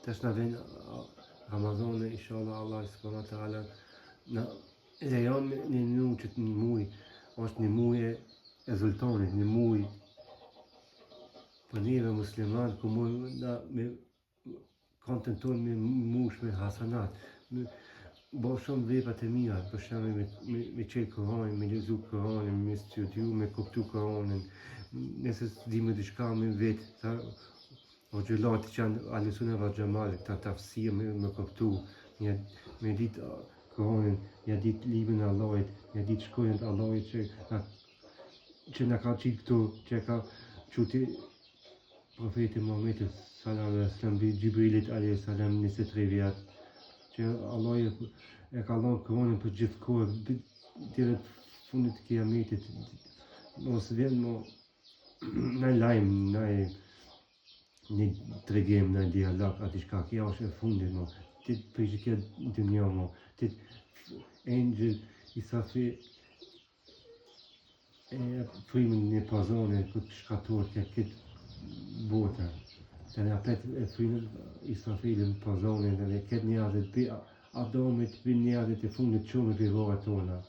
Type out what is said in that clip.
tash na vjen Ramazani, inshallah Allah subhanahu wa taala na lejon një muaj që një muaj është një muaj e sultanit, një muaj për neve musliman ku na me kontentojmë me mush me hasanat, bo shumë vepra të mira, për shembull me çel Kur'anin, me lexu Kur'anin, me studiu, me kuptu Kur'anin, nëse di me diçka me vetë, o gjelati që janë Ahlussunna wal Jamaa, ta tafsir me kuptu, me ditë Kur'anin, ja ditë librin e Allahit, ja ditë shkronjën e Allahit që na ka qitë këtu, që ka quti profeti Muhamedi sallallahu alaihi wasallam bi Jibrilit alaihi salam 23 vjet, që Allah e ka dhënë Kur'anin për gjithë kohë, deri në fundit të kiametit, mos vjen në lajm, në tregim, në dialog, a diçka, kjo është e fundit, ti prish kjo dynja, ti Angel Isafi e frymën në pazone, këtë shkator, këtë bota. Të në apet e frymën Isafilin pazone, dhe këtë njerëzit, Adamit, për njerëzit e fundit qëmë për vora tona.